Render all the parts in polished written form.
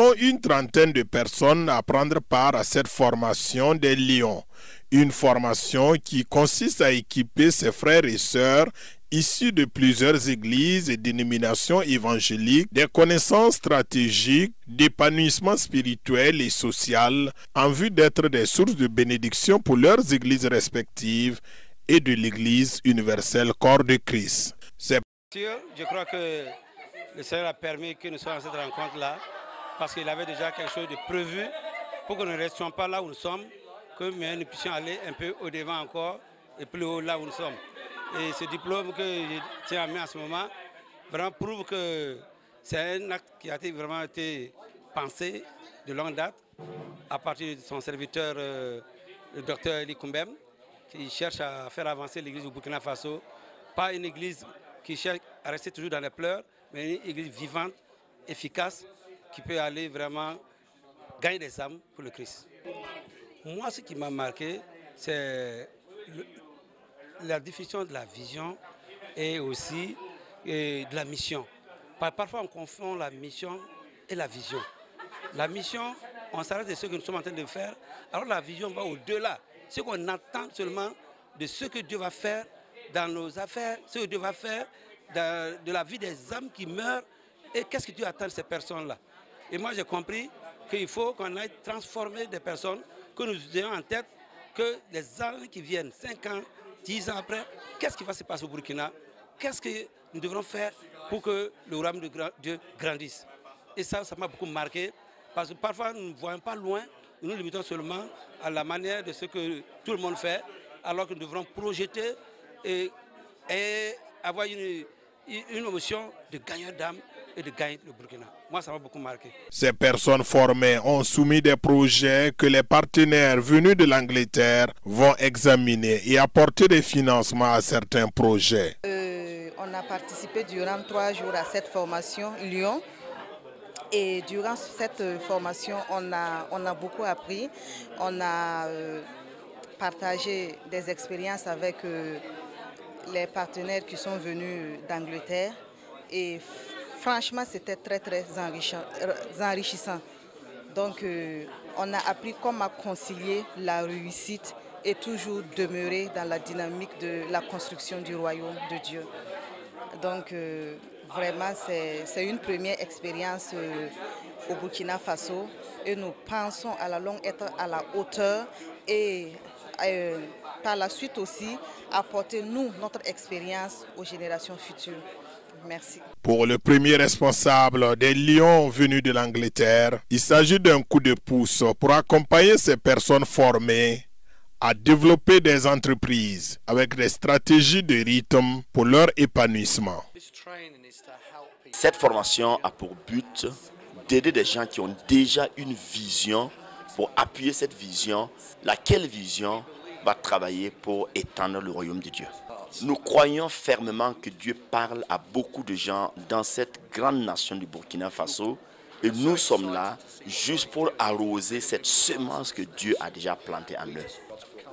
sont une trentaine de personnes à prendre part à cette formation des Lions. Une formation qui consiste à équiper ses frères et sœurs issus de plusieurs églises et dénominations évangéliques des connaissances stratégiques, d'épanouissement spirituel et social en vue d'être des sources de bénédiction pour leurs églises respectives et de l'Église universelle corps de Christ. Je crois que le Seigneur a permis que nous soyons à cette rencontre-là parce qu'il avait déjà quelque chose de prévu pour que nous ne restions pas là où nous sommes, mais nous puissions aller un peu au-devant encore et plus haut là où nous sommes. Et ce diplôme que je tiens à mettre en ce moment vraiment prouve que c'est un acte qui a vraiment été pensé de longue date à partir de son serviteur, le docteur Eli Koumbem, qui cherche à faire avancer l'église du Burkina Faso. Pas une église qui cherche à rester toujours dans les pleurs, mais une église vivante, efficace, qui peut aller vraiment gagner des âmes pour le Christ. Moi, ce qui m'a marqué, c'est la définition de la vision et aussi de la mission. Parfois, on confond la mission et la vision. La mission, on s'arrête de ce que nous sommes en train de faire, alors la vision va au-delà. Ce qu'on attend seulement de ce que Dieu va faire dans nos affaires, ce que Dieu va faire de la vie des âmes qui meurent et qu'est-ce que Dieu attend de ces personnes-là. Et moi, j'ai compris qu'il faut qu'on aille transformer des personnes, que nous ayons en tête que les années qui viennent, 5 ans, 10 ans après, qu'est-ce qui va se passer au Burkina? Qu'est-ce que nous devrons faire pour que le royaume de Dieu grandisse? Et ça m'a beaucoup marqué, parce que parfois nous ne voyons pas loin, nous nous limitons seulement à la manière de ce que tout le monde fait, alors que nous devrons projeter et avoir une émotion de gagneur d'âme et de gagner le Burkina. Moi, ça m'a beaucoup marqué. Ces personnes formées ont soumis des projets que les partenaires venus de l'Angleterre vont examiner et apporter des financements à certains projets. On a participé durant 3 jours à cette formation Lyon. Et durant cette formation, on a beaucoup appris. On a partagé des expériences avec les partenaires qui sont venus d'Angleterre. Et franchement, c'était très enrichissant. Donc, on a appris comment concilier la réussite et toujours demeurer dans la dynamique de la construction du royaume de Dieu. Donc, vraiment, c'est une première expérience au Burkina Faso et nous pensons à la longue être à la hauteur et par la suite aussi apporter notre expérience aux générations futures. Merci. Pour le premier responsable des Lions venus de l'Angleterre, il s'agit d'un coup de pouce pour accompagner ces personnes formées à développer des entreprises avec des stratégies de rythme pour leur épanouissement. Cette formation a pour but d'aider des gens qui ont déjà une vision pour appuyer cette vision, laquelle vision va travailler pour étendre le royaume de Dieu. Nous croyons fermement que Dieu parle à beaucoup de gens dans cette grande nation du Burkina Faso et nous sommes là juste pour arroser cette semence que Dieu a déjà plantée en eux.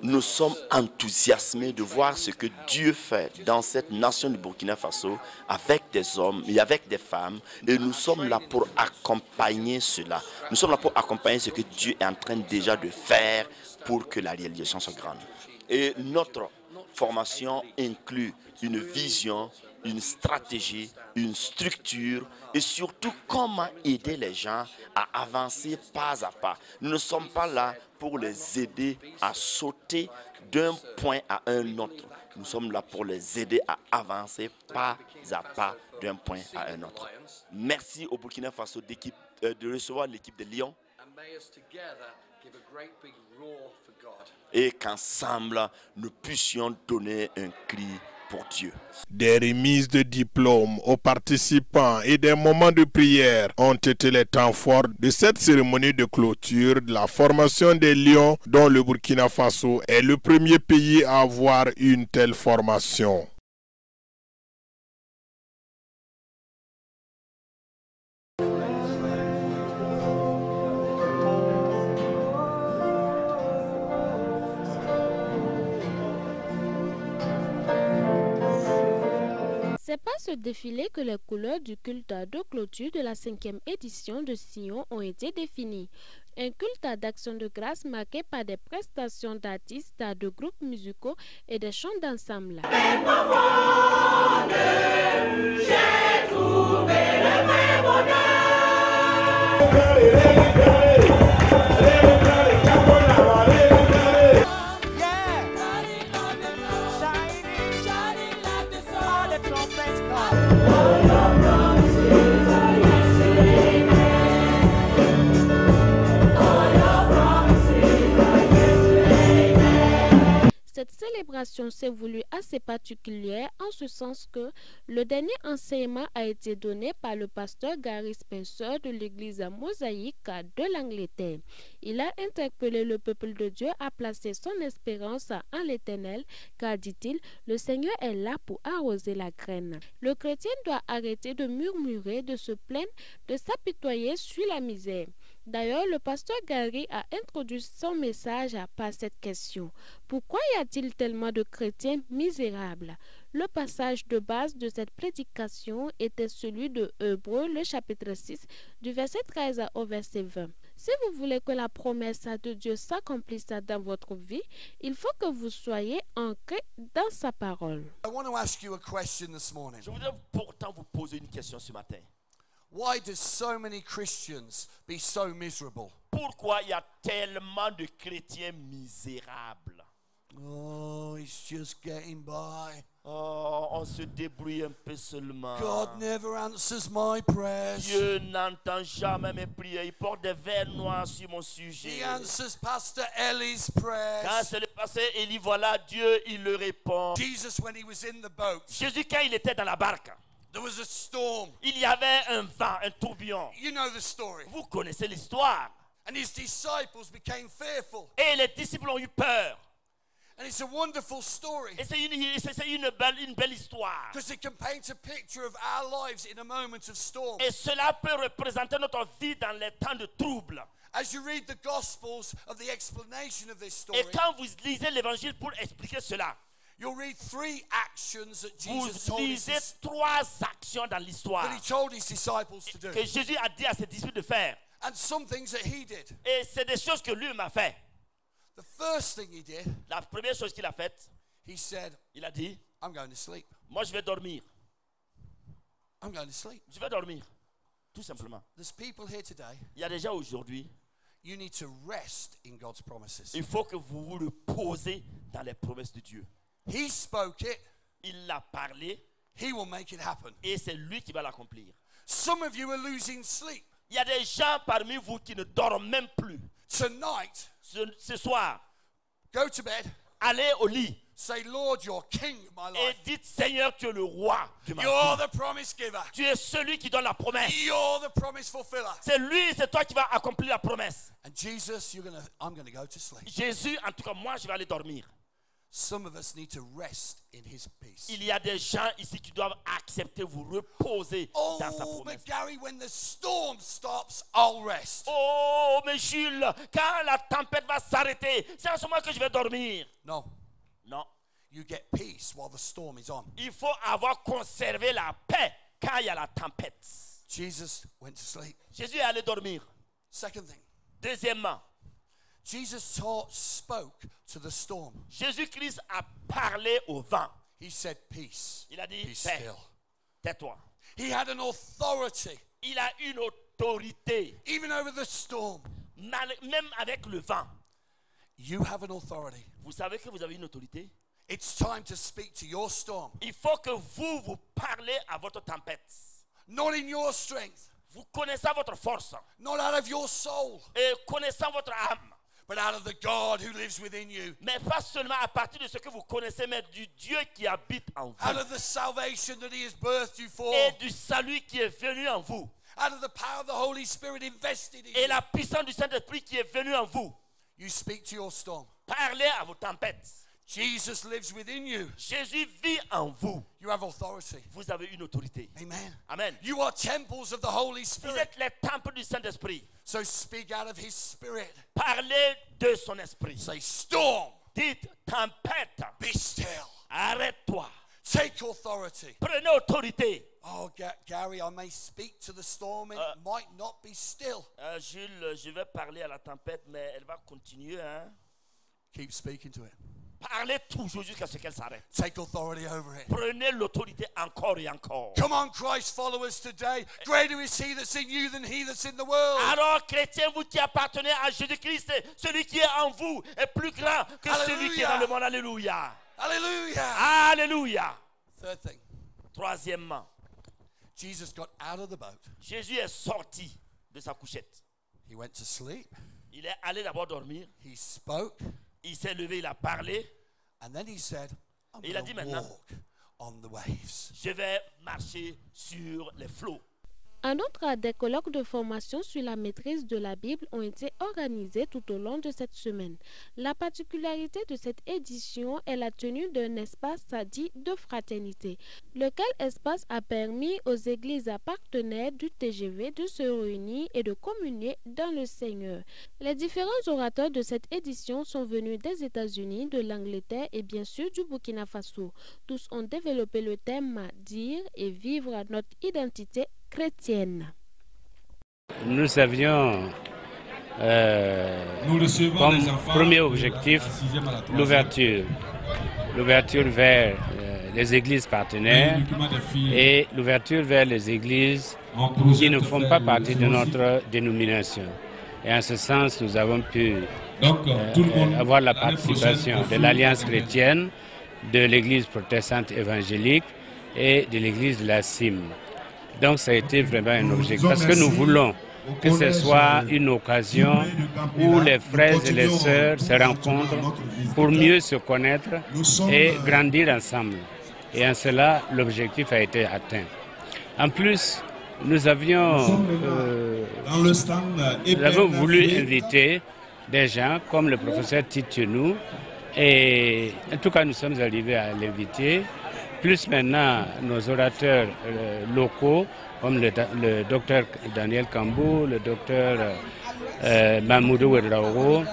Nous sommes enthousiasmés de voir ce que Dieu fait dans cette nation du Burkina Faso avec des hommes et avec des femmes. Et nous sommes là pour accompagner cela. Nous sommes là pour accompagner ce que Dieu est en train déjà de faire pour que la réalisation soit grande. Et notre formation inclut une vision, une stratégie, une structure et surtout comment aider les gens à avancer pas à pas. Nous ne sommes pas là pour les aider à sauter d'un point à un autre. Nous sommes là pour les aider à avancer pas à pas d'un point à un autre. Merci au Burkina Faso de recevoir l'équipe de Lyon. Et qu'ensemble, nous puissions donner un cri pour Dieu. Des remises de diplômes aux participants et des moments de prière ont été les temps forts de cette cérémonie de clôture de la formation des Lions, dont le Burkina Faso est le premier pays à avoir une telle formation. C'est par ce défilé que les couleurs du culte de clôture de la 5e édition de Sion ont été définies. Un culte d'action de grâce marqué par des prestations d'artistes, de groupes musicaux et des chants d'ensemble. J'ai trouvé le vrai bonheur. Cette célébration s'est voulue assez particulière en ce sens que le dernier enseignement a été donné par le pasteur Gary Spencer de l'église mosaïque de l'Angleterre. Il a interpellé le peuple de Dieu à placer son espérance en l'Éternel, car, dit-il, le Seigneur est là pour arroser la graine. Le chrétien doit arrêter de murmurer, de se plaindre, de s'apitoyer sur la misère. D'ailleurs, le pasteur Gary a introduit son message par cette question. Pourquoi y a-t-il tellement de chrétiens misérables? Le passage de base de cette prédication était celui de Hébreux, le chapitre 6, du verset 13 au verset 20. Si vous voulez que la promesse de Dieu s'accomplisse dans votre vie, il faut que vous soyez ancrés dans sa parole. I want to ask you a question this morning. Je voudrais pourtant vous poser une question ce matin. Why do so many Christians be so miserable? Pourquoi il y a tellement de chrétiens misérables? Oh, it's just getting by. Oh, on se débrouille un peu seulement. God never answers my prayers. Dieu n'entend jamais mes prières. Il porte des verres noirs sur mon sujet. He answers Pastor Ellie's Quand prayers. c'est le pasteur Élie, voilà, Dieu, il le répond. Jesus, when he was in the boat, Jésus, quand il était dans la barque, there was a storm. il y avait un vent, un tourbillon. You know the story. Vous connaissez l'histoire. And his disciples became fearful. Et les disciples ont eu peur. And it's a wonderful story. Et c'est une belle histoire. Because it can paint a picture of our lives in a moment of storm. Et cela peut représenter notre vie dans les temps de trouble. As you read the Gospels of the explanation of this story, Et quand vous lisez l'évangile pour expliquer cela, you'll read 3 actions that Jesus vous told lisez his, 3 actions dans l'histoire that he told his disciples to do. que Jésus a dit à ses disciples de faire. And some things that he did. Et c'est des choses que lui m'a fait. The first thing he did, La première chose qu'il a faite, he said, il a dit, I'm going to sleep. moi je vais dormir. I'm going to sleep. Je vais dormir. Tout simplement. There's people here today, Il y a des gens aujourd'hui, you need to rest in God's promises. il faut que vous vous reposez dans les promesses de Dieu. He spoke it, Il l'a parlé he will make it happen. et c'est lui qui va l'accomplir. Some of you are losing sleep. Il y a des gens parmi vous qui ne dorment même plus. Tonight, Ce soir, go to bed, allez au lit say, Lord, you're king of my et life. dites, Seigneur, tu es le roi de ma You're vie. the promise giver. Tu es celui qui donne la promesse. You're the promise fulfiller. C'est toi qui vas accomplir la promesse. And Jesus, I'm going to go to sleep. Jésus, en tout cas, moi, je vais aller dormir. Some of us need to rest in his peace. Il y a des gens ici qui doivent accepter, vous reposer dans sa Oh, promesse. but Gary, when the storm stops, I'll rest. Oh, mais Jules, quand la tempête va s'arrêter, c'est à ce moment que je vais dormir. No, Non. you get peace while the storm is on. Il faut avoir conservé la paix quand il y a la tempête. Jesus went to sleep. Jésus est allé dormir. Second thing, Deuxièmement, Jesus spoke to the storm. Jésus-Christ a parlé au vent. He said, peace, Il a dit, be paix, still. tais-toi. He had an authority, Il a une autorité, even over the storm. même avec le vent. You have an authority. Vous savez que vous avez une autorité? It's time to speak to your storm. Il faut que vous parlez à votre tempête. Not in your strength, Vous connaissez votre force not out of your soul, et connaissant votre âme. but out of the God who lives within you. Mais pas seulement à partir de ce que vous connaissez, mais du Dieu qui habite en Out vous. of the salvation that he has birthed you for. Et du salut qui est venu en vous. Out of the power of the Holy Spirit invested in Et you. la puissance du Saint-Esprit qui est venue en vous. You speak to your storm. Parlez à vos tempêtes. Jesus lives within you. Jésus vit en vous. You have authority. Vous avez une autorité. Amen. Amen. You are temples of the Holy Vous Spirit. êtes les temples du Saint-Esprit. So speak out of his spirit. Parlez de son esprit. Say, storm, Dites, tempête, be still. arrête-toi. Take Take authority. Prenez autorité. Oh, Gary, I may speak to the storm, it might not be still. Jules, je vais parler à la tempête, mais elle va continuer. Hein? Keep speaking to it. Parlez toujours jusqu'à ce qu'elle s'arrête. Take authority over it. Prenez l'autorité encore et encore. Come on, Christ followers today. Greater is he that's in you than he that's in the world. Alors, chrétiens, vous qui appartenez à Jésus-Christ, celui qui est en vous est plus grand que celui qui est dans le monde. Alléluia. Hallelujah. Alléluia. Third thing. Troisièmement, Jesus got out of the boat. Jésus est sorti de sa couchette. He went to sleep. Il est allé d'abord dormir. He spoke. Il s'est levé, il a parlé. And then he said, I'm Et il a dit going to maintenant, walk on the waves. je vais marcher sur les flots. En outre, des colloques de formation sur la maîtrise de la Bible ont été organisés tout au long de cette semaine. La particularité de cette édition est la tenue d'un espace dit de fraternité, lequel espace a permis aux églises partenaires du TGV de se réunir et de communier dans le Seigneur. Les différents orateurs de cette édition sont venus des États-Unis, de l'Angleterre et bien sûr du Burkina Faso. Tous ont développé le thème « Dire et vivre notre identité chrétienne ». Nous avions comme premier objectif l'ouverture vers les églises partenaires et l'ouverture vers les églises qui ne font pas partie de notre dénomination. Et en ce sens, nous avons pu avoir la participation de l'Alliance chrétienne, de l'Église protestante évangélique et de l'Église de la Cime. Donc ça a été vraiment un objectif parce que nous voulons que ce soit une occasion où les frères et les sœurs se rencontrent pour mieux se connaître et grandir ensemble. Et en cela, l'objectif a été atteint. En plus, nous avons voulu inviter des gens comme le professeur Titchenou et en tout cas nous sommes arrivés à l'inviter. Plus maintenant nos orateurs locaux comme le docteur Daniel Kambou, le docteur Mamoudou Ouedraogo,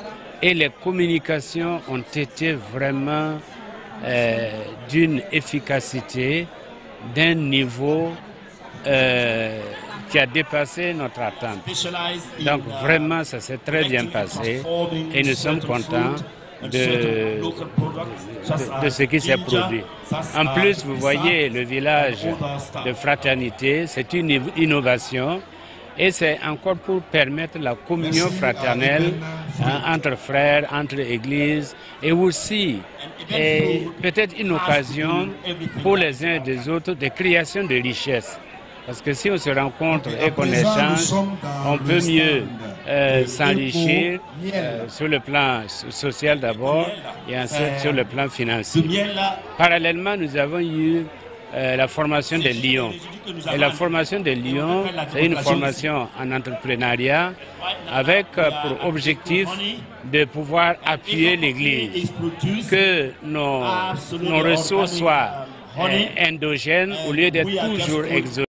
et les communications ont été vraiment d'une efficacité, d'un niveau qui a dépassé notre attente. Donc vraiment ça s'est très bien passé et nous sommes contents de ce qui s'est produit. En plus, vous voyez le village de fraternité, c'est une innovation et c'est encore pour permettre la communion fraternelle entre frères, entre églises et aussi peut-être une occasion pour les uns et les autres de création de richesses. Parce que si on se rencontre et qu'on échange, on peut mieux s'enrichir sur le plan social d'abord et ensuite sur le plan financier. Parallèlement, nous avons eu la formation de Lyon. Et la formation de Lyon, c'est une formation en entrepreneuriat avec pour objectif de pouvoir appuyer l'Église, que nos ressources soient endogènes au lieu d'être toujours exogènes.